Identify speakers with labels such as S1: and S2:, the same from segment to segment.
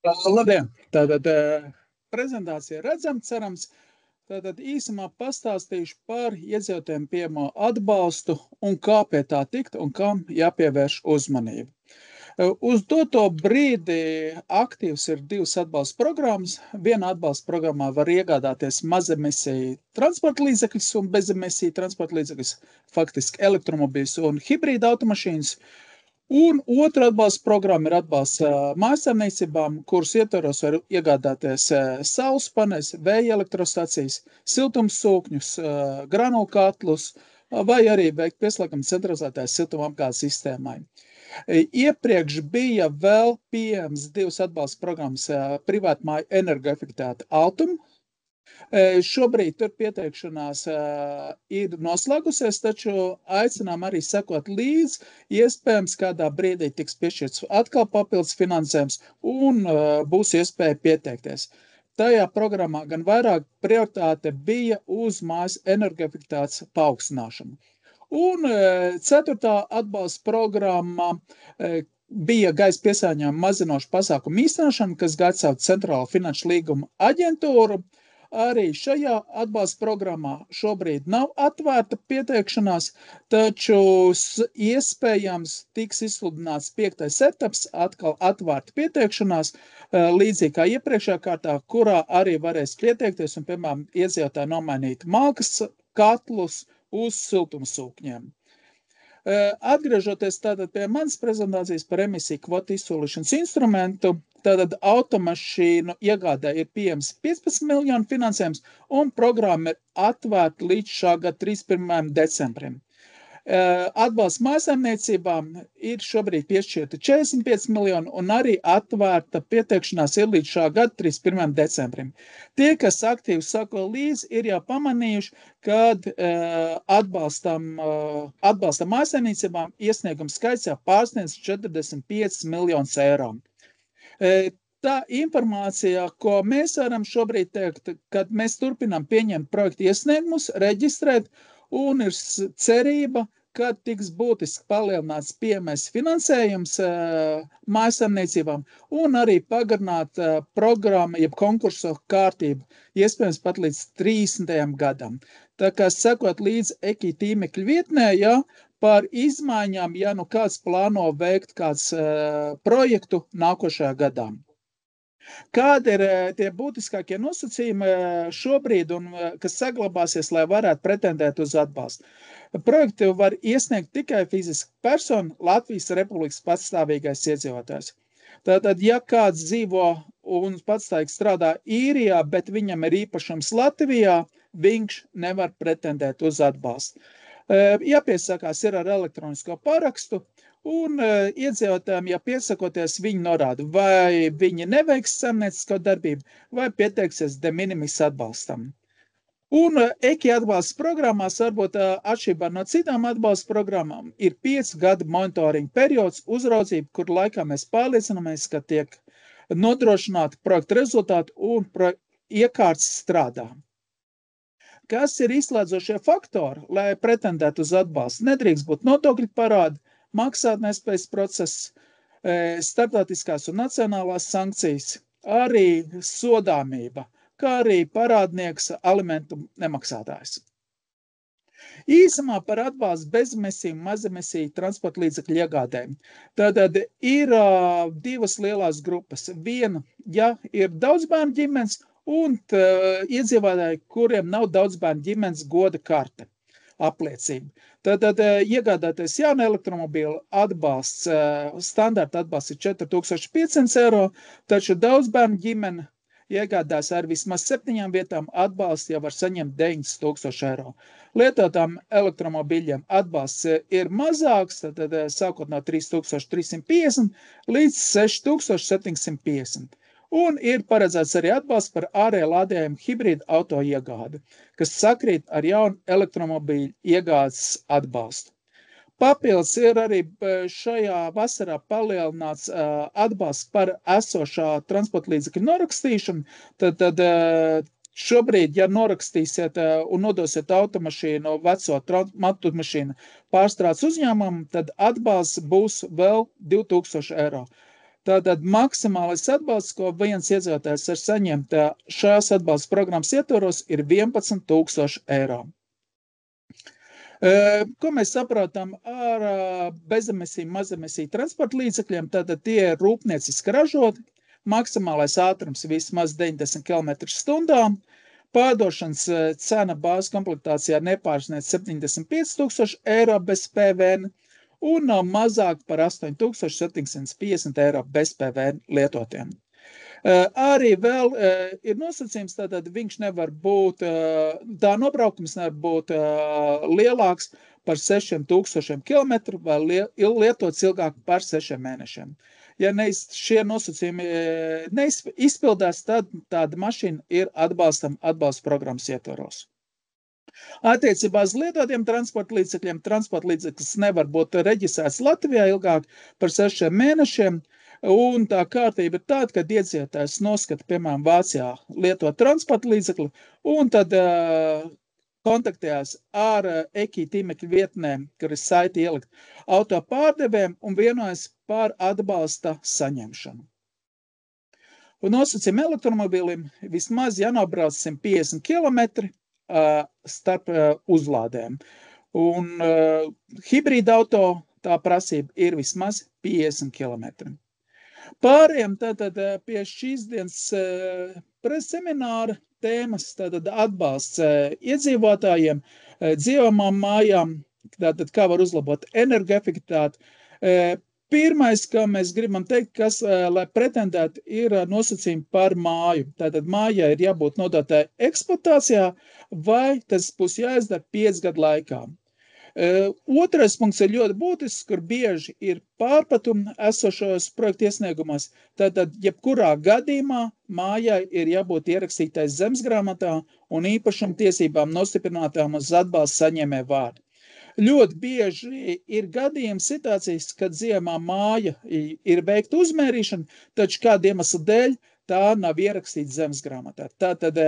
S1: Labdien! Tātad prezentācija redzam, cerams. Tātad īsumā pastāstīšu par iedzīvotājiem pieejamo atbalstu un kā pie tā tikt un kam jāpievērš uzmanību. Uz doto brīdi aktīvs ir divas atbalsta programmas. Viena atbalsta programmā var iegādāties mazemisiju transporta līdzekļus un bezemisiju transporta līdzekļus, faktiski elektromobīļus un hibrīda automašīnas. Un otra atbalsta programma ir atbalsts mājsaimniecībām, kuras ietvaros var iegādāties saules paneļus, vēja elektrostacijas, siltumsūkņus, granulkatlus vai arī veikt pieslēgumu centralizētājas siltumapgādes sistēmai. Iepriekš bija vēl pieejams divas atbalsta programmas privātmāju energoefektivitāte Altum. Šobrīd tur pieteikšanās ir noslēgusies, taču aicinām arī sekot līdz, iespējams kādā brīdī tiks piešķirts atkal papildus finansējums un būs iespēja pieteikties. Tajā programmā gan vairāk prioritāte bija uz mājas energoefektivitātes paaugstināšanu. Un ceturtā atbalsta programma bija gaisa piesārņojuma mazinošu pasākumu īstenošana, kas gaida savu centrālo finanšu līgumu aģentūru. Arī šajā atbalsta programmā šobrīd nav atvērta pieteikšanās, taču iespējams tiks izsludināts 5. etaps, atkal atvērta pieteikšanās, līdzīgi kā iepriekšējā kārtā, kurā arī varēs pieteikties un, piemēram, iedzīvotāji nomainīt malkas katlus uz siltumsūkņiem. Atgriežoties tātad pie manas prezentācijas par emisiju kvotu izsolīšanas instrumentu, tātad automašīnu iegādē ir pieejams 15 miljonu finansējums un programma ir atvērta līdz šā gada 31. decembrim. Atbalsts mājsaimniecībām ir šobrīd piešķirta 45 miljoni un arī atvērta pieteikšanās ir līdz šā gada 31. decembrim. Tie, kas aktīvi sako līdzi, ir jau pamanījuši, kad atbalstam mājsaimniecībām iesniegums skaits jau pārsniedz 45 miljonus eiro. Tā informācija, ko mēs varam šobrīd teikt, kad mēs turpinām pieņemt projektu iesniegumus, reģistrēt, un ir cerība, ka tiks būtiski palielināts pieejamais finansējums mājsaimniecībām un arī pagarināt programmu, jeb konkursu kārtību, iespējams pat līdz 30. gadam. Tā kā sekot līdz EKI tīmekļa vietnē, par izmaiņām, ja nu kāds plāno veikt kāds projektu nākošajā gadā. Kādi ir tie būtiskākie nosacījumi šobrīd un kas saglabāsies, lai varētu pretendēt uz atbalstu? Projektu var iesniegt tikai fiziska persona, Latvijas Republikas patstāvīgais iedzīvotājs. Tātad, ja kāds dzīvo un patstāvīgi strādā Īrijā, bet viņam ir īpašums Latvijā, viņš nevar pretendēt uz atbalstu. Jāpiesakās ir ar elektronisko parakstu, un iedzīvotājiem, ja piesakoties, viņi norāda, vai viņi neveiks saimniecisko darbību, vai pieteiksies de minimis atbalstam. Un EKI atbalsta programmās, varbūt atšķirībā no citām atbalsta programmām, ir 5 gadu monitoringa periods uzraudzība, kur laikā mēs pārliecinamies, ka tiek nodrošināti projekta rezultāti un iekārtas strādā. Kas ir izslēdzošie faktori, lai pretendētu uz atbalstu? Nedrīkst būt nodokļu parādi, maksātnespējas process, starptautiskās un nacionālās sankcijas, arī sodāmība, kā arī parādnieks alimentu nemaksātājs. Īsumā par atbalstu bezemisiju, mazemisiju transporta līdzekļu iegādēm. Tātad ir divas lielās grupas. Viena, ja ir daudzbērnu ģimenes, un iedzīvotāji, kuriem nav daudzbērnu ģimenes goda karte apliecība. Tātad iegādāties jaunu elektromobīlu atbalsts, standarta atbalsts ir 4500 eiro, taču daudzbērnu ģimene iegādās ar vismaz 7 vietām atbalsts jau var saņemt 9000 eiro. Lietotām elektromobīļiem atbalsts ir mazāks, tad sākot no 3350 līdz 6750. Un ir paredzēts arī atbalsts par ārēju lādējumu hibrīdu auto iegādi, kas sakrīt ar jaunu elektromobīļu iegādes atbalstu. Papildus ir arī šajā vasarā palielināts atbalsts par esošā transporta līdzekļu norakstīšanu. Tad šobrīd, ja norakstīsiet un nodosiet automašīnu, veco automašīnu pārstrādes uzņēmumam, tad atbalsts būs vēl 2000 eiro. Tātad maksimālais atbalsts, ko viens iedzīvotājs var saņemt šās atbalsta programmas ietvaros, ir 11 000 eiro. Ko mēs saprotam ar bezemisiju, mazemisiju transporta līdzekļiem, tātad tie ir rūpnieciski ražoti, maksimālais ātrums vismaz 90 km/h, pārdošanas cena bāzes komplektācijā nepārsniedz 75 000 eiro bez PVN un nav mazāk par 8750 eiro bez PVN lietotiem. Arī vēl ir nosacījums, tātad viņš nevar būt, tā nobraukums nevar būt lielāks par 6000 km vai lietots ilgāk par 6 mēnešiem. Ja šie nosacījumi neizpildās, tad tāda mašīna ir atbalsta programmas ietvaros. Attiecībā uz lietotiem transporta līdzeklis nevar būt reģistrēts Latvijā ilgāk par 6 mēnešiem, un tā kārtība ir tāda, ka iedzīvotājs noskata, piemēram, Vācijā lietot transporta līdzekli, un tad kontaktējās ar e-tīmekļa vietnēm, kur ir saiti ielikt auto pārdevējiem un vienojas par atbalsta saņemšanu. Un nosacījumi elektromobīlim vismaz jānobrauc 150 km starp uzlādēm. Un hibrīda auto tā prasība ir vismaz 50 km. Pārējām tātad pie šīs dienas semināra tēmas, tātad atbalsts iedzīvotājiem, dzīvojamām mājām, tātad kā var uzlabot energoefektivitāti. Pirmais, kā mēs gribam teikt, kas, lai pretendētu, ir nosacījumi par māju. Tātad mājai ir jābūt nodotai eksploatācijā, vai tas būs jāizdara 5 gadu laikā. Otrais punkts ir ļoti būtisks, kur bieži ir pārpratumi esošos projektu iesniegumos. Tātad, jebkurā gadījumā mājai ir jābūt ierakstītai zemesgrāmatā un īpašuma tiesībām nostiprinātām uz atbalsta saņēmēju vārdu. Ļoti bieži ir gadījumi situācijas, kad dzīvojamā māja ir veikta uzmērīšana, taču kādu iemeslu dēļ tā nav ierakstīta zemesgrāmatā. Tātad,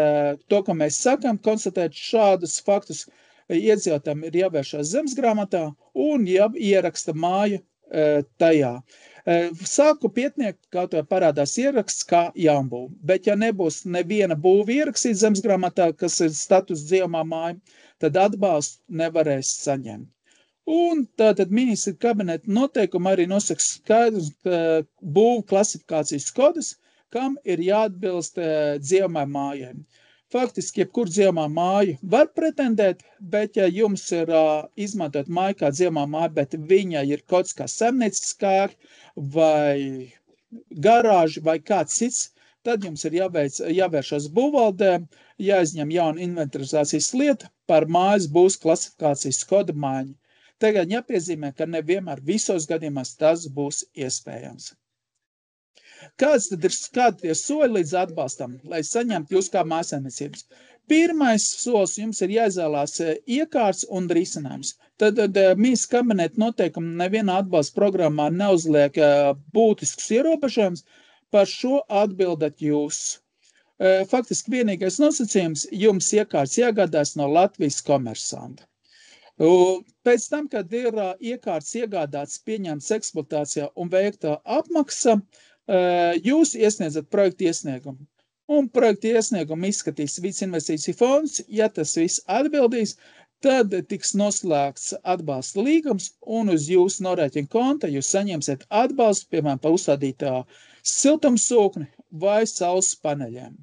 S1: to, ko mēs sakam, konstatēt šādus faktus, iedzīvotājiem ir jāvēršās zemesgrāmatā un jāieraksta māja tajā. Sāku pietniekt, kā to parādās ieraksts, kā jāmbūv. Bet ja nebūs neviena būva ierakstīta zemesgrāmatā, kas ir status dzīvojamā māja, tad atbalstu nevarēs saņemt. Un tātad ministra kabineta noteikumi arī nosaka skaidrs būvu klasifikācijas kodus, kam ir jāatbilst dzīvojamai mājai. Faktiski, jebkur dzīvojamā māja var pretendēt, bet ja jums ir izmantot māju kā dzīvojamā māja, bet viņa ir kaut kā saimnieciskā vai garāži vai kāds cits, tad jums ir jāvēršas būvvaldē, jāizņem jauna inventarizācijas lieta par mājas būs klasifikācijas koda maiņu. Tagad jāpiezīmē, ka nevienmēr visos gadījumos tas būs iespējams. Kādi ir soļi līdz atbalstam, lai saņemtu jūs kā mājsaimniecības? Pirmais solis jums ir jāizvēlās iekārts un risinājums. Tad ministra kabineta noteikumi nevienā atbalsta programmā neuzliek būtiskus ierobežojumus, par šo atbildat jūs. Faktiski vienīgais nosacījums jums iekārts jāgādās no Latvijas komersanta. Pēc tam, kad ir iekārts iegādāts, pieņemts eksploatācijā un veikta apmaksa, jūs iesniedzat projektu iesniegumu. Un projektu iesniegumu izskatīs Vides investīciju fonds. Ja tas viss atbildīs, tad tiks noslēgts atbalsta līgums un uz jūsu norēķina konta jūs saņemsiet atbalstu, piemēram, par uzstādītā siltumsūkni vai saules paneļiem.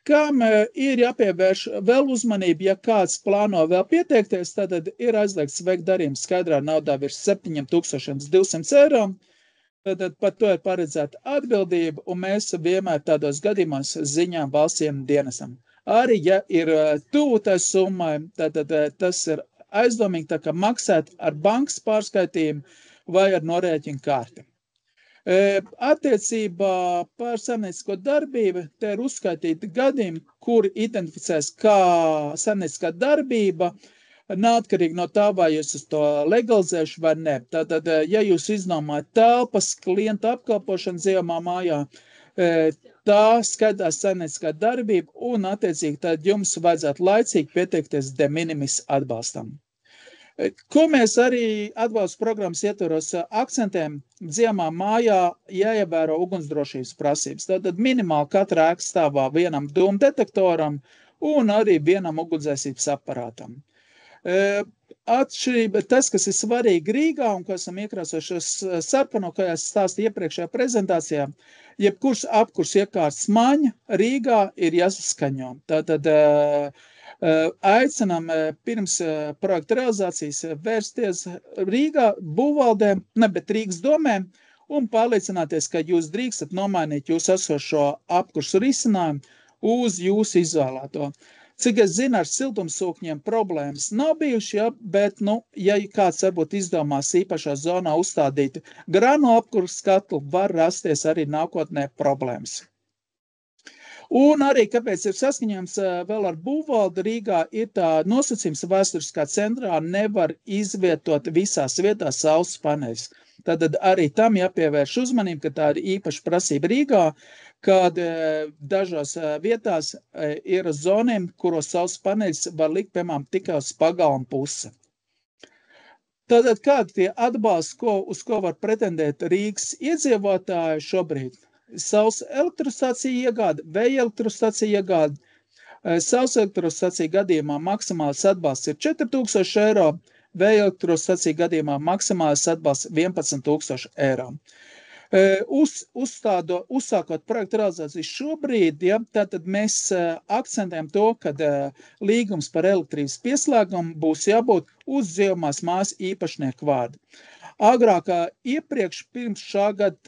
S1: Kam ir jāpievērš vēl uzmanību, ja kāds plāno vēl pieteikties, tad ir aizliegts veikt darījumus skaidrā naudā virs 7200 eiro. Tad par to ir paredzēta atbildība, un mēs vienmēr tādos gadījumos ziņām valsts dienestam. Arī, ja ir tuvu tai summai, tad tas ir aizdomīgi, tā kā maksāt ar bankas pārskaitījumu vai ar norēķinu karti. Attiecībā par saimniecisko darbību te ir uzskaitīti gadījumi, kuri identificēs kā saimnieciskā darbība, neatkarīgi no tā, vai jūs uz to legalizēšu vai ne. Tātad, ja jūs iznomājat telpas, klientu apkalpošanu dzīvojamā mājā, tā skaitās saimnieciskā darbība un, attiecīgi, tad jums vajadzētu laicīgi pieteikties de minimis atbalstam. Ko mēs arī atbalsta programmas ietvaros akcentējam, dziemā mājā jāievēro ugunsdrošības prasības. Tātad minimāli katra ēkas stāvā vienam dūmu detektoram un arī vienam ugunsdzēsības aparātam. Atšķirība, tas, kas ir svarīgi Rīgā un ko esam iekrāsojušos sarkano, kā es stāstīju iepriekšējā prezentācijā, jebkurš apkurs iekārtas maņa Rīgā ir jāsaskaņo. Tātad aicinām pirms projekta realizācijas vērsties Rīgā būvvaldē, bet Rīgas domē, un pārliecināties, ka jūs drīkstat nomainīt jūsu esošo apkursu risinājumu uz jūsu izvēlēto. Cik es zinu, ar siltumsūkņiem problēmas nav bijuši, ja, bet, ja kāds varbūt izdomās īpašā zonā uzstādīt granu apkursu katlu, var rasties arī nākotnē problēmas. Un arī, kāpēc ir saskaņojums vēl ar būvvaldi Rīgā, ir tā nosacījums vēsturiskā centrā nevar izvietot visās vietās saules paneļus. Tad arī tam jāpievērš uzmanību, ka tā ir īpaša prasība Rīgā, kad dažās vietās ir zoniem, kuros saules paneļus var likt, piemēram, tikai uz pagalmu pusi. Tātad kādi tie atbalsti, uz ko var pretendēt Rīgas iedzīvotāji šobrīd? Saules elektrostacija iegāde, vēja elektrostacija iegāde. Saules elektrostacija gadījumā maksimāls atbalsts ir 4000 eiro, vēja elektrostacija gadījumā maksimāls atbalsts 11 000 eiro. Uzsākot projektu realizāciju šobrīd, ja, tātad mēs akcentējam to, ka līgums par elektrības pieslēgumu būs jābūt uz dzīvamās mājas īpašnieku vārdu. Agrāk, iepriekš, pirms šā gada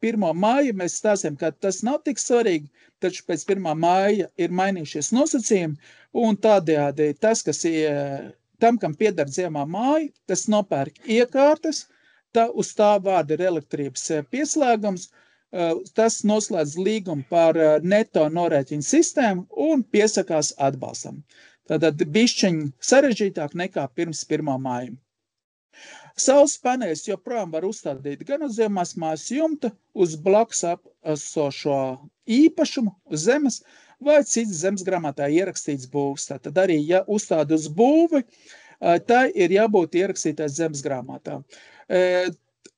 S1: 1. māja, mēs stāstījām, ka tas nav tik svarīgi, taču pēc 1. māja ir mainījušies nosacījumi, un tādējādi tas, kas ir tam, kam pieder dzīvamā māja, tas nopērk iekārtas, uz tā vārda ir elektrības pieslēgums, tas noslēdz līgumu par neto norēķinu sistēmu un piesakās atbalstam. Tātad bišķiņ sarežģītāk nekā pirms 1. māja. Saules paneļus joprojām var uzstādīt gan uz dzīvamās mājas jumta, uz blakus esošo īpašumu, uz zemes, vai cits zemesgrāmatā ierakstīts būvs. Tad arī, ja uzstāda uz būvi, tai ir jābūt ierakstītais zemesgrāmatā.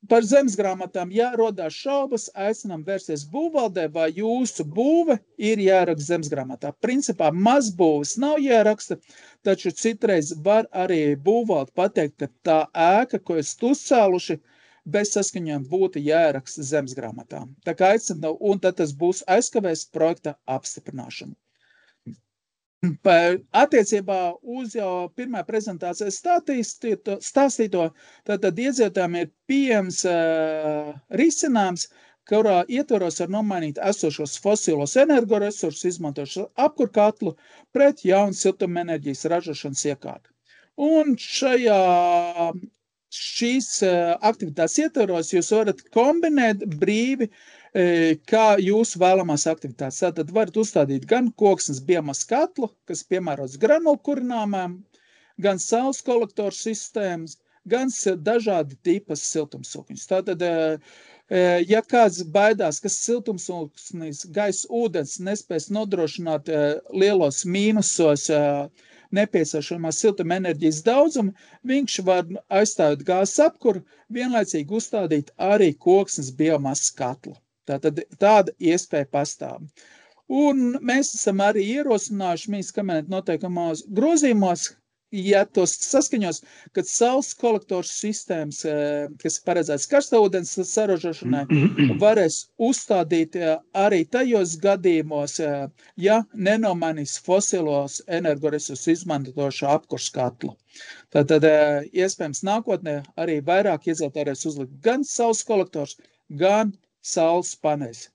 S1: Par zemesgrāmatām jārodās šaubas, aicinām vērsties būvvaldē, vai jūsu būve ir jāraksta zemesgrāmatā. Principā mazbūves nav jāraksta, taču citreiz var arī būvvalde pateikt, ka tā ēka, ko esat uzcēluši, bez saskaņojuma būtu jāraksta zemesgrāmatā. Tā kā aicinām, un tad tas būs aizkavēs projekta apstiprināšanu. Attiecībā uz jau pirmā prezentācijā stāstīto, tad iedzīvotājiem ir pieejams risinājums, kurā ietvaros var nomainīt esošos fosilos energoresursus, izmantošos apkurkatlu pret jaunu siltumenerģijas ražošanas iekārtu. Un šīs aktivitātes ietvaros jūs varat kombinēt brīvi, kā jūsu vēlamās aktivitātes. Tātad varat uzstādīt gan koksnes biomas katlu, kas piemērots granulu kurināmām, gan saules kolektoru sistēmas, gan dažādi tipas siltumsūkņus. Tātad, ja kāds baidās, ka siltumsūknis, gaisa, ūdens nespēs nodrošināt lielos mīnusos nepieciešamā siltumenerģijas daudzumu, viņš var aizstājot gāzes apkuru, vienlaicīgi uzstādīt arī koksnes biomasas katlu. Tātad tāda iespēja pastāv. Un mēs esam arī ierosinājuši mīs kabineta noteikumos grozījumos, ja tos saskaņos, kad saules kolektoru sistēmas, kas ir paredzēts karstā ūdens saražošanai, varēs uzstādīt arī tajos gadījumos, ja nenomainīs fosilos energoresursus izmantošo apkursu katlu. Tātad iespējams nākotnē arī vairāk iedzīvotāji varēs uzlikt gan saules kolektors, gan saules paneļus.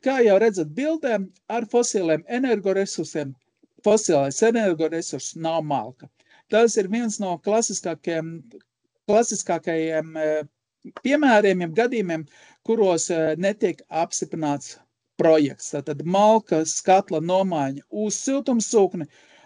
S1: Kā jau redzat bildē, ar fosiliem energoresursiem fosilais energoresurs nav malka. Tas ir viens no klasiskākajiem piemēriem, gadījumiem, kuros netiek apstiprināts projekts. Tātad malkas katla nomaiņa uz siltumsūkni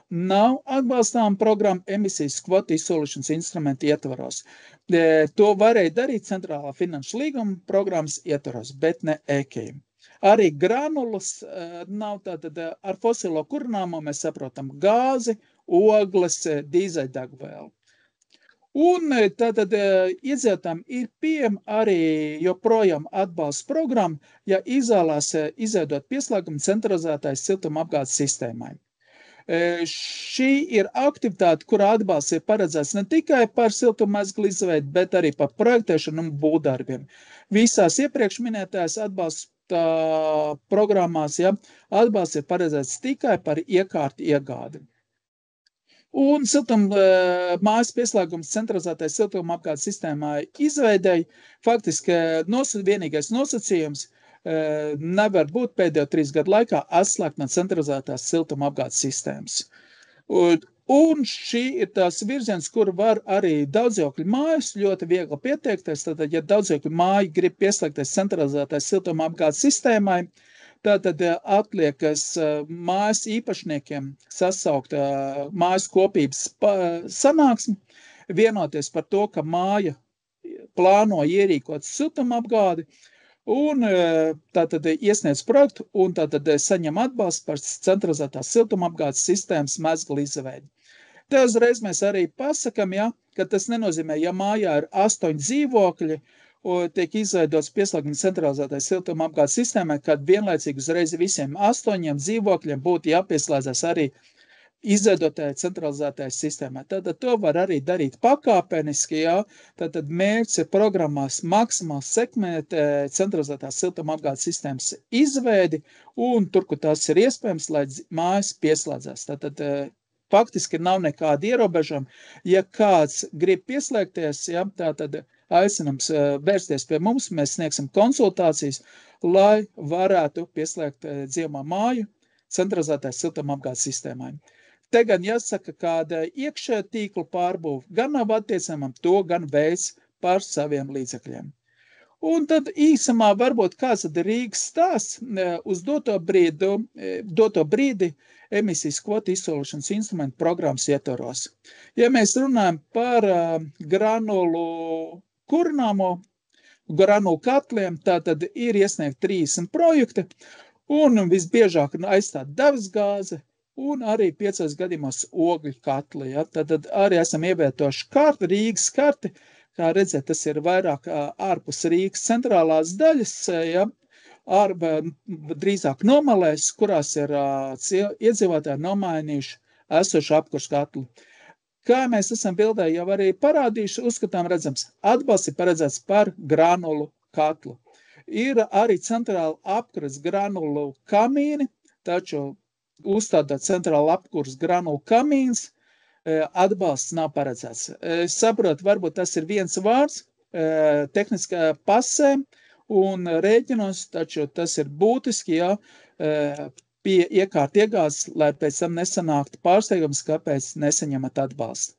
S1: nav atbalstām programma emisijas kvotu izsolīšanas instrumentu ietvaros. To varēja darīt centrālā finanšu līguma programmas ietvaros, bet ne EKI. Arī granulas nav, tātad ar fosilo kurināmo mēs saprotam gāzi ogles, dīzeļdegvielu. Un tātad iedzīvotājiem ir pieejama arī joprojām atbalsta programma, ja izvēlās izveidot pieslēgumu centralizētai siltumapgādes sistēmai. Šī ir aktivitāte, kurā atbalsts ir paredzēts ne tikai par siltummezglu izveidi, bet arī par projektēšanu un būvdarbiem. Visās iepriekš minētās atbalsta programmās, atbalsts ir paredzēts tikai par iekārtu iegādi. Un mājas pieslēgums centralizētai siltumapgādes sistēmai izveidēji faktiski vienīgais nosacījums nevar būt pēdējo 3 gadu laikā atslēgt no centralizētās siltumapgādes sistēmas. Un šī ir tās virziens, kur var arī daudzdzīvokļu mājas ļoti viegli pieteikties. Tātad, ja daudzdzīvokļu māja grib pieslēgties centralizētai siltumapgādes sistēmai, tātad atliekas mājas īpašniekiem sasaukt mājas kopības sanāksmi, vienoties par to, ka māja plāno ierīkot siltumapgādi, un tātad iesniedz projektu, un tātad saņem atbalstu par centralizētās siltumapgādes sistēmas mezglu izveidi. Te uzreiz mēs arī pasakam, ka tas nenozīmē, ja mājā ir 8 dzīvokļi, tiek izveidots pieslēgums centralizētai siltumapgādes sistēmai, kad vienlaicīgi uzreiz visiem 8 dzīvokļiem būtu jāpieslēdzas arī izveidotajai centralizētajai sistēmai. Tātad to var arī darīt pakāpeniski, Tātad mērķis ir programmās maksimāli sekmēt centralizētās siltumapgādes sistēmas izveidi, un tur, kur tas ir iespējams, lai mājas pieslēdzas. Tātad faktiski nav nekāda ierobežojuma. Ja kāds grib pieslēgties, tātad aicinams vērsties pie mums, mēs sniegsim konsultācijas, lai varētu pieslēgt dzīvamā māju centralizētai siltumapgādes sistēmai. Te gan jāsaka, kāda iekšē tīkla pārbūve gan nav attiecama, to gan veids par saviem līdzekļiem. Un tad īsumā varbūt kāds tad ir Rīgas stāsts uz doto brīdi emisijas kvotu izsolīšanas instrumentu programmas ietvaros. Ja mēs runājam par granulu kurināmo, granulu katliem, tātad ir iesniegt 30 projekti, un visbiežāk aizstāt devas gāze, un arī 5 gadījumos ogļu katli. Tātad arī esam ievietojuši karti, Rīgas karti, kā redzēt, tas ir vairāk ārpus Rīgas centrālās daļas, drīzāk nomalēs, kurās ir iedzīvotāji nomainījuši esošu apkurs katlu. Kā mēs esam bildē jau arī parādījuši, uzskatām redzams, atbalsts ir paredzēts par granulu katlu. Ir arī centrāla apkurs granulu kamīni, taču uzstādāt centrāla apkurs granulu kamīns, atbalsts nav paredzēts. Es saprotu, varbūt tas ir viens vārds tehniskajā pasē un rēķinos, taču tas ir būtiski, pie iekārt iegādes, lai pēc tam nesanāktu pārsteigums, kāpēc nesaņemat atbalstu.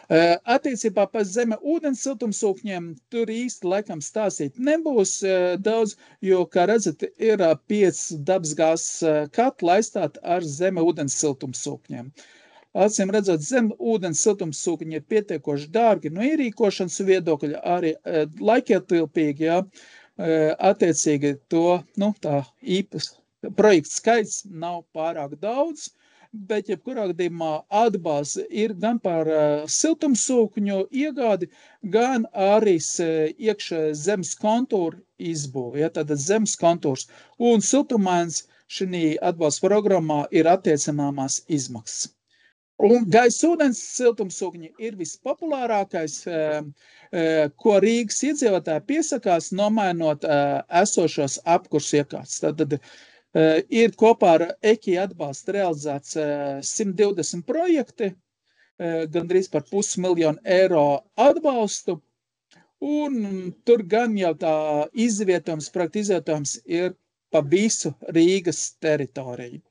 S1: Attiecībā par zeme ūdens siltumsūkņiem tur īsti laikam stāstīt nebūs daudz, jo, kā redzat, ir 5 dabasgāzes katli aizstāt ar zeme ūdens siltumsūkņiem. Acīm redzot, zem ūdens siltumsūkņi ir pietiekoši dārgi no ierīkošanas viedokļa, arī laikietilpīgi, attiecīgi to, tā īpas projekts skaits nav pārāk daudz, bet jebkurā gadījumā atbalsts ir gan par siltumsūkņu iegādi, gan arī iekšē zemes kontūru izbūvi, tātad zemes kontūrs. Un siltumains šī atbalsta programmā ir attiecināmās izmaksas. Un gaisa ūdens siltumsūkņi ir vispopulārākais, ko Rīgas iedzīvotāji piesakās, nomainot esošos apkurs iekārtas. Tātad ir kopā ar EKI atbalstu realizēts 120 projekti, gandrīz par 500 000 eiro atbalstu, un tur gan jau tā projekta izvietojums ir pa visu Rīgas teritoriju.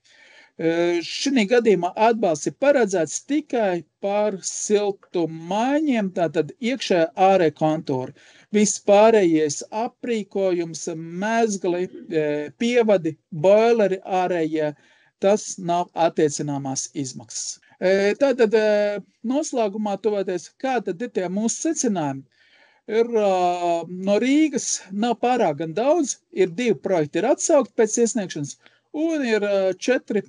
S1: Šī gadījumā atbalsts ir paredzēts tikai par siltummaiņiem, tātad iekšējā ārē kontūru. Viss pārējais aprīkojums, mezgli, pievadi, boileri ārējie, tas nav attiecināmās izmaksas. Tātad noslēgumā tuvoties, kā tad ir tie mūsu secinājumi? No Rīgas nav pārāk gan daudz, ir 2 projekti ir atsaukt pēc iesniegšanas, un ir 4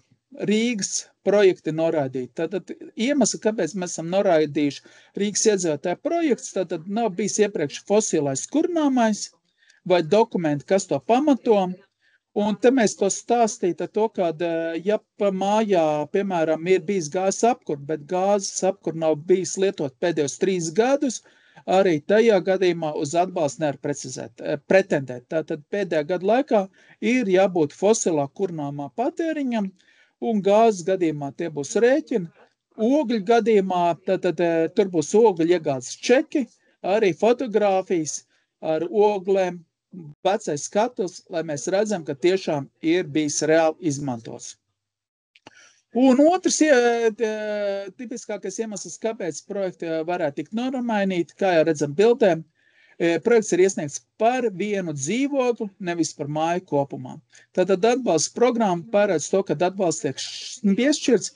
S1: Rīgas projekti noraidīti. Tātad iemesli, kāpēc mēs esam noraidījuši Rīgas iedzīvotāju projekts, tātad nav bijis iepriekš fosilais kurināmais vai dokumenti, kas to pamato. Un te mēs to stāstītu ar to, kad, ja pa mājā, piemēram, ir bijis gāzes apkur, bet gāzes apkur nav bijis lietot pēdējos 3 gadus, arī tajā gadījumā uz atbalstu nevar pretendēt. Tātad pēdējā gada laikā ir jābūt fosilā kurināmā patēriņam, un gāzes gadījumā tie būs rēķini. Ogļu gadījumā tātad tur būs ogļu iegādes čeki, arī fotogrāfijas ar oglēm, vecais skatus, lai mēs redzam, ka tiešām ir bijis reāli izmantots. Un otrs tipiskākais iemesls, kāpēc projekti varētu tikt nomainīti, kā jau redzam bildēm, projekts ir iesniegts par vienu dzīvokli, nevis par māju kopumā. Tātad atbalsta programma paredz to, ka atbalsts tiek piešķirts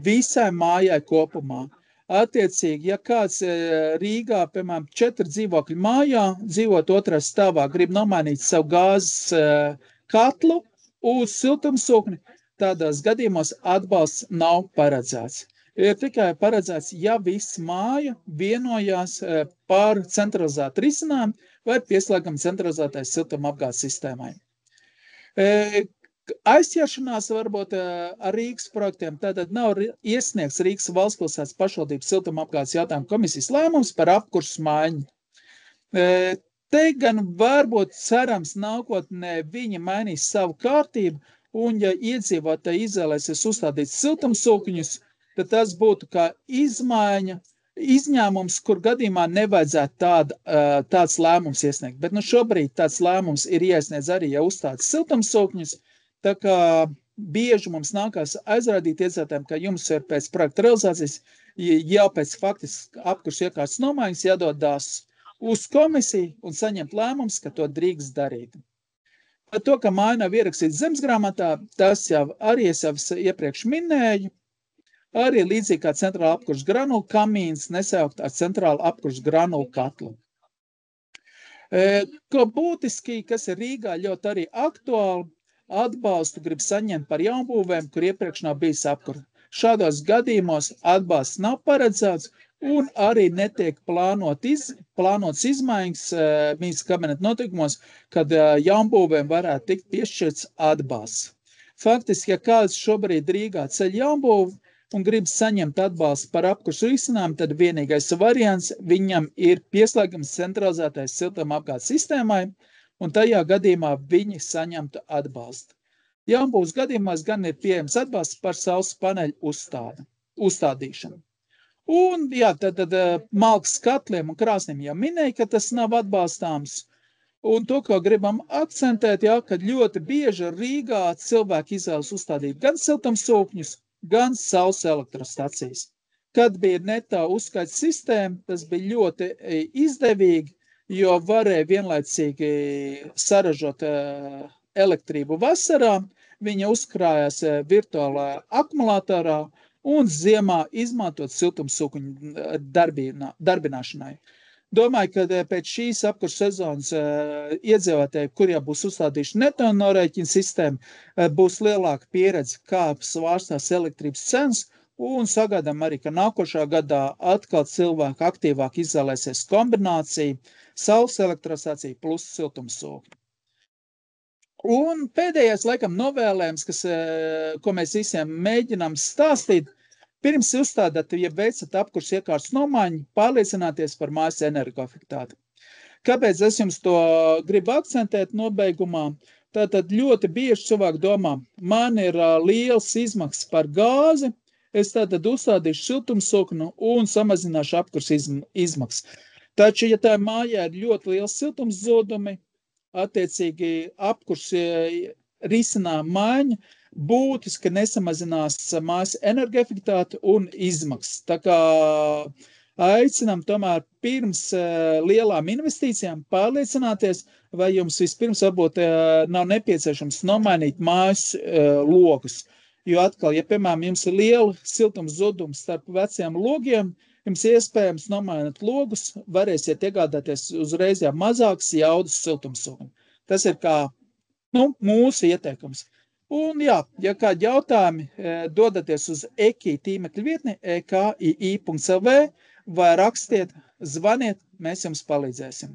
S1: visai mājai kopumā. Attiecīgi, ja kāds Rīgā, piemēram, 4 dzīvokļu mājā, dzīvot 2. stāvā, grib nomainīt savu gāzes katlu uz siltumsūkni, tādās gadījumos atbalsts nav paredzēts. Ir tikai paredzēts, ja viss māja vienojās par centralizētu risinājumu vai pieslēgam centralizētai siltumapgādes sistēmai. Aizķeršanās varbūt ar Rīgas projektiem, tātad nav iesniegts Rīgas valstspilsētas pašvaldības siltumapgādes jautājumu komisijas lēmums par apkurses maiņu. Te gan varbūt cerams nākotnē viņi mainīs savu kārtību, un ja iedzīvotāji izvēlēsies uzstādīt siltumsūkņus, tad tas būtu kā izņēmums, kur gadījumā nevajadzētu tāds lēmums iesniegt. Bet šobrīd tāds lēmums ir iesniedz arī, ja uzstādas siltumsūkņus, tā kā bieži mums nākās aizrādīt iedzīvotājiem, ka jums ir pēc projekta realizācijas jau pēc faktiski apkurses iekārtas nomaiņas jādodās uz komisiju un saņemt lēmums, ka to drīkst darīt. Par to, ka māja nav ierakstīta zemesgrāmatā, tas jau arī es jau iepriekš minēju. Arī līdzīgi kā centrāla apkurses granulu kamīns nesaukt ar centrālu apkurses granulu katlu. Ko būtiski, kas ir Rīgā ļoti arī aktuāli, atbalstu grib saņemt par jaunbūvēm, kur iepriekš nav bijis apkura. Šādos gadījumos atbalsts nav paredzēts un arī netiek plānots izmaiņas ministra kabineta noteikumos, kad jaunbūvēm varētu tikt piešķirts atbalsts. Faktiski, ja kāds šobrīd Rīgā ceļ jaunbūvi un grib saņemt atbalstu par apkursu risinājumu, tad vienīgais variants viņam ir pieslēgums centralizētai siltumapgādes sistēmai, un tajā gadījumā viņi saņemtu atbalstu. Jaunbūves gadījumās gan ir pieejams atbalsts par saules paneļu uzstādīšanu. Un, jā, tad malkas katliem un krāsniem jau minēja, ka tas nav atbalstāms. Un to, ko gribam akcentēt, jā, kad ļoti bieži Rīgā cilvēki izvēlas uzstādīt gan siltumsūkņus, gan saules elektrostacijas. Kad bija netā uzskaits sistēma, tas bija ļoti izdevīgi, jo varēja vienlaicīgi saražot elektrību vasarā, viņa uzkrājās virtuālā akumulatorā un ziemā izmantot siltumsūkņu darbināšanai. Domāju, ka pēc šīs apkurses sezonas iedzīvotāji, kur jau būs uzstādījuši neto norēķinu sistēmu, būs lielāka pieredze, kā svārstās elektrības cenas, un sagaidām arī, ka nākošā gadā atkal cilvēki aktīvāk izvēlēsies kombināciju saules elektrostācija plus siltumsūkņi. Un pēdējais, laikam, novēlējums, ko mēs visiem mēģinām stāstīt, pirms uzstādāt, ja veicat apkurses iekārtas nomaiņu, pārliecināties par mājas energoefektivitāti. Kāpēc es jums to gribu akcentēt nobeigumā? Tātad ļoti bieži cilvēki domā, man ir liels izmaksas par gāzi, es tātad uzstādīšu siltumsūkni un samazināšu apkurses izmaksas. Taču, ja tā mājā ir ļoti liels siltums zudumi, attiecīgi apkurses risinājuma maiņa būtiski nesamazinās mājas energoefektivitāti un izmaksas. Tā kā aicinām tomēr pirms lielām investīcijām pārliecināties, vai jums vispirms varbūt nav nepieciešams nomainīt mājas logus. Jo atkal, ja, piemēram, jums ir liela siltums zudums starp veciem logiem, jums iespējams nomainot logus, varēsiet iegādāties uzreiz jau mazāks jaudas siltumsūkni. Tas ir kā mūsu ieteikums. Un jā, ja kādi jautājumi, dodaties uz EKI tīmekļa vietni ekii.lv vai rakstiet, zvaniet, mēs jums palīdzēsim.